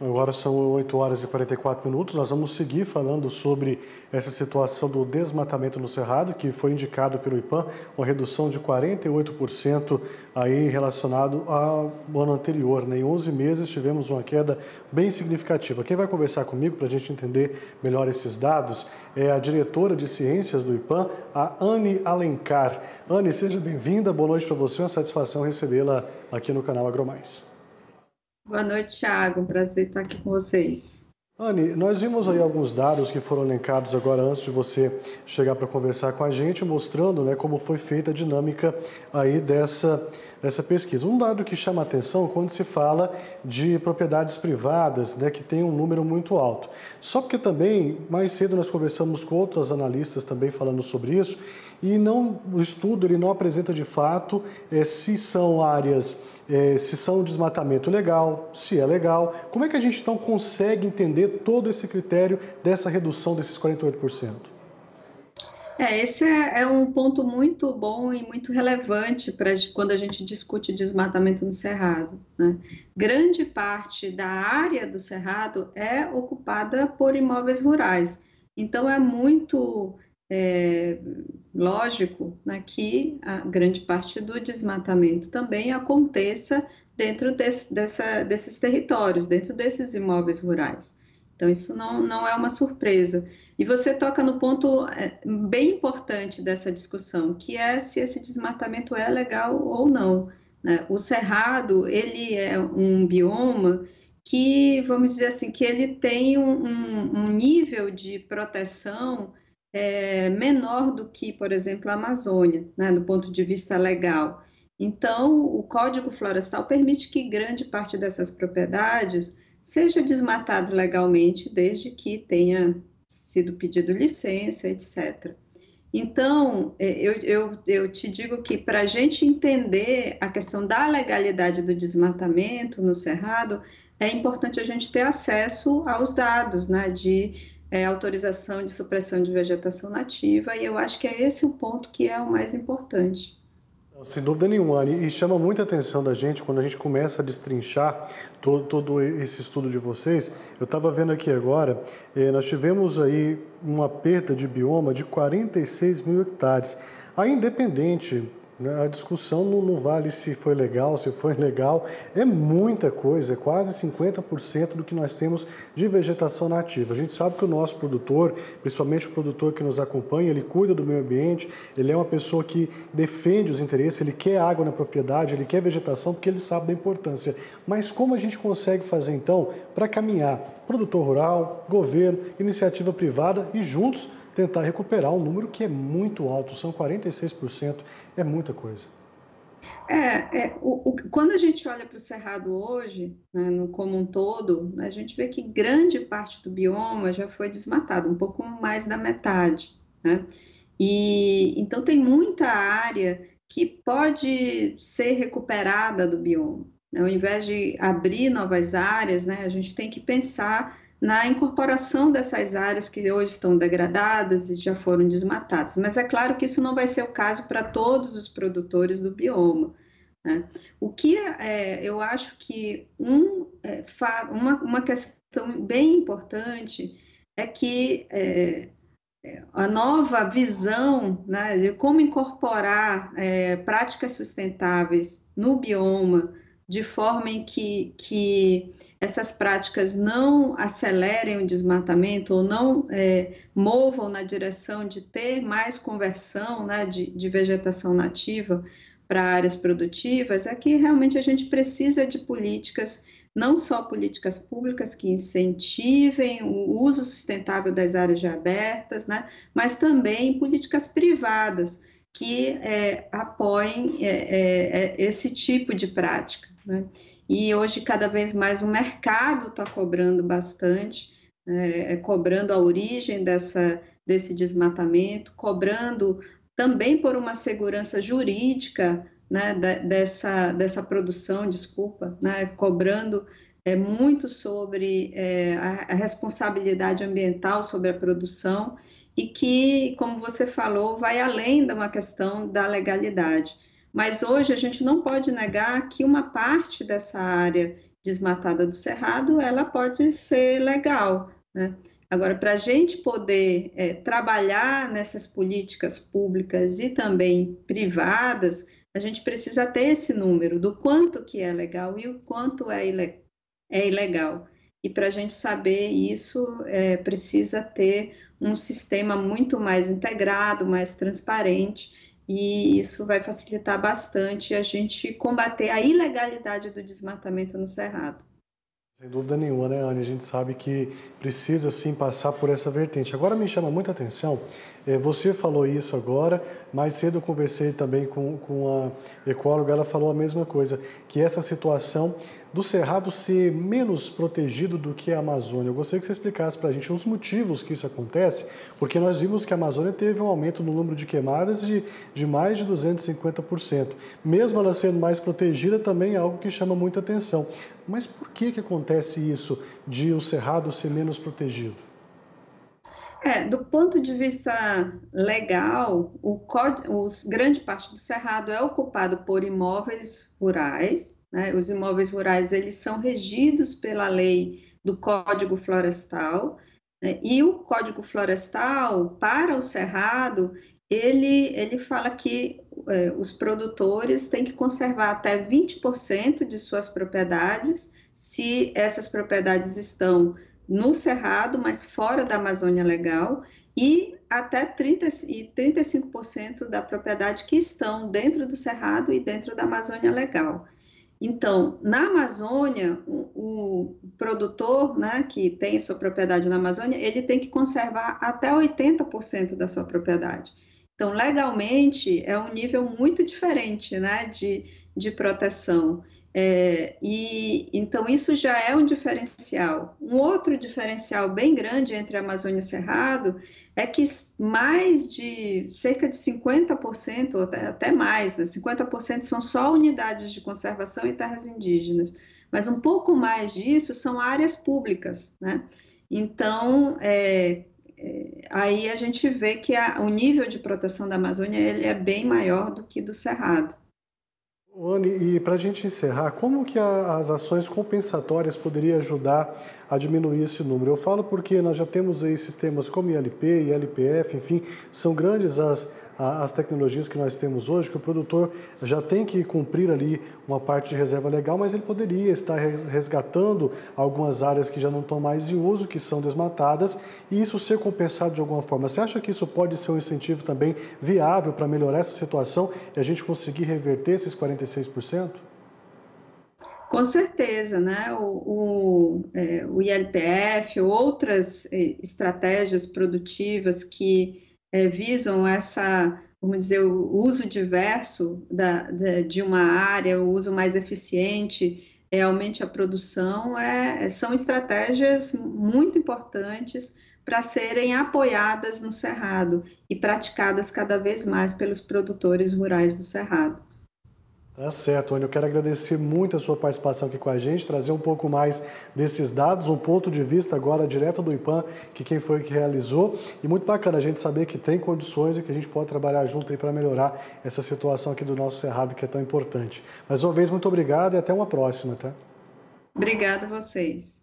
Agora são 8 horas e 44 minutos. Nós vamos seguir falando sobre essa situação do desmatamento no Cerrado, que foi indicado pelo IPAM, uma redução de 48% aí relacionado ao ano anterior, né? Em 11 meses tivemos uma queda bem significativa. Quem vai conversar comigo para a gente entender melhor esses dados é a diretora de ciências do IPAM, a Anne Alencar. Anne, seja bem-vinda, boa noite para você, é uma satisfação recebê-la aqui no canal AgroMais. Boa noite, Thiago. Um prazer estar aqui com vocês. Anne, nós vimos aí alguns dados que foram elencados agora antes de você chegar para conversar com a gente, mostrando, né, como foi feita a dinâmica aí dessa pesquisa. Um dado que chama a atenção quando se fala de propriedades privadas, né, que tem um número muito alto. Só porque também, mais cedo nós conversamos com outros analistas também falando sobre isso, e o estudo ele não apresenta de fato se são áreas, se são desmatamento legal, se é legal. Como é que a gente então consegue entender todo esse critério dessa redução desses 48%? Esse é um ponto muito bom e muito relevante para quando a gente discute desmatamento no Cerrado, né? Grande parte da área do Cerrado é ocupada por imóveis rurais, então é muito lógico, né, que a grande parte do desmatamento também aconteça dentro desses territórios, dentro desses imóveis rurais. Então, isso não é uma surpresa. E você toca no ponto bem importante dessa discussão, que é se esse desmatamento é legal ou não, né? O Cerrado, ele é um bioma que, vamos dizer assim, que ele tem um nível de proteção menor do que, por exemplo, a Amazônia, né, do ponto de vista legal. Então, o Código Florestal permite que grande parte dessas propriedades seja desmatado legalmente, desde que tenha sido pedido licença, etc. Então, eu te digo que para a gente entender a questão da legalidade do desmatamento no Cerrado, é importante a gente ter acesso aos dados, né, de autorização de supressão de vegetação nativa, e eu acho que é esse o ponto que é o mais importante. Sem dúvida nenhuma, e chama muita atenção da gente quando a gente começa a destrinchar todo esse estudo de vocês. Eu estava vendo aqui agora, nós tivemos aí uma perda de bioma de 46 mil hectares. Aí, independente, né, a discussão não vale se foi legal, se foi ilegal, é muita coisa, é quase 50% do que nós temos de vegetação nativa. A gente sabe que o nosso produtor, principalmente o produtor que nos acompanha, ele cuida do meio ambiente, ele é uma pessoa que defende os interesses, ele quer água na propriedade, ele quer vegetação porque ele sabe da importância. Mas como a gente consegue fazer então para caminhar produtor rural, governo, iniciativa privada e juntos tentar recuperar um número que é muito alto, são 46%, é muita coisa. Quando a gente olha para o Cerrado hoje, né, como um todo, a gente vê que grande parte do bioma já foi desmatado, um pouco mais da metade, né? E então tem muita área que pode ser recuperada do bioma, né? Ao invés de abrir novas áreas, né, a gente tem que pensar na incorporação dessas áreas que hoje estão degradadas e já foram desmatadas. Mas é claro que isso não vai ser o caso para todos os produtores do bioma, né? O que eu acho que uma questão bem importante é que a nova visão, né, de como incorporar práticas sustentáveis no bioma, de forma em que essas práticas não acelerem o desmatamento ou não movam na direção de ter mais conversão, né, de vegetação nativa para áreas produtivas, é que realmente a gente precisa de políticas, não só políticas públicas que incentivem o uso sustentável das áreas já abertas, né, mas também políticas privadas que apoiem esse tipo de prática, né? E hoje, cada vez mais, o mercado está cobrando bastante, cobrando a origem desse desmatamento, cobrando também por uma segurança jurídica, né, dessa produção, né, cobrando muito sobre a responsabilidade ambiental sobre a produção e que, como você falou, vai além de uma questão da legalidade. Mas hoje a gente não pode negar que uma parte dessa área desmatada do Cerrado, ela pode ser legal, né? Agora, para a gente poder trabalhar nessas políticas públicas e também privadas, a gente precisa ter esse número do quanto que é legal e o quanto é ilegal. E para a gente saber isso, precisa ter um sistema muito mais integrado, mais transparente, e isso vai facilitar bastante a gente combater a ilegalidade do desmatamento no Cerrado. Sem dúvida nenhuma, né, Anny? A gente sabe que precisa sim passar por essa vertente. Agora me chama muita atenção, você falou isso agora, mais cedo eu conversei também com a ecóloga, ela falou a mesma coisa, que essa situação do Cerrado ser menos protegido do que a Amazônia. Eu gostaria que você explicasse para a gente os motivos que isso acontece, porque nós vimos que a Amazônia teve um aumento no número de queimadas de mais de 250%. Mesmo ela sendo mais protegida, também é algo que chama muita atenção. Mas por que acontece isso de o Cerrado ser menos protegido? Do ponto de vista legal, grande parte do Cerrado é ocupado por imóveis rurais, né? Os imóveis rurais, eles são regidos pela lei do Código Florestal, né? E o Código Florestal, para o Cerrado, ele fala que os produtores têm que conservar até 20% de suas propriedades, se essas propriedades estão no Cerrado, mas fora da Amazônia Legal, e até 35% da propriedade que estão dentro do Cerrado e dentro da Amazônia Legal. Então, na Amazônia, o produtor, né, que tem sua propriedade na Amazônia, ele tem que conservar até 80% da sua propriedade. Então, legalmente, é um nível muito diferente, né, de proteção. Então, isso já é um diferencial. Um outro diferencial bem grande entre a Amazônia e o Cerrado é que cerca de 50%, ou até mais, né, 50% são só unidades de conservação e terras indígenas, mas um pouco mais disso são áreas públicas, né? Então, aí a gente vê que o nível de proteção da Amazônia ele é bem maior do que do Cerrado. Anny, e para a gente encerrar, como que as ações compensatórias poderiam ajudar a diminuir esse número? Eu falo porque nós já temos aí sistemas como ILP e LPF, enfim, são grandes as tecnologias que nós temos hoje, que o produtor já tem que cumprir ali uma parte de reserva legal, mas ele poderia estar resgatando algumas áreas que já não estão mais em uso, que são desmatadas, e isso ser compensado de alguma forma. Você acha que isso pode ser um incentivo também viável para melhorar essa situação e a gente conseguir reverter esses 46%? Com certeza, né? O ILPF, outras estratégias produtivas que visam vamos dizer, o uso diverso de uma área, o uso mais eficiente, aumente a produção, são estratégias muito importantes para serem apoiadas no Cerrado e praticadas cada vez mais pelos produtores rurais do Cerrado. Tá certo, Anny. Eu quero agradecer muito a sua participação aqui com a gente, trazer um pouco mais desses dados, um ponto de vista agora direto do IPAM, que quem foi que realizou. E muito bacana a gente saber que tem condições e que a gente pode trabalhar junto aí para melhorar essa situação aqui do nosso Cerrado, que é tão importante. Mais uma vez, muito obrigado e até uma próxima, tá? Obrigada a vocês.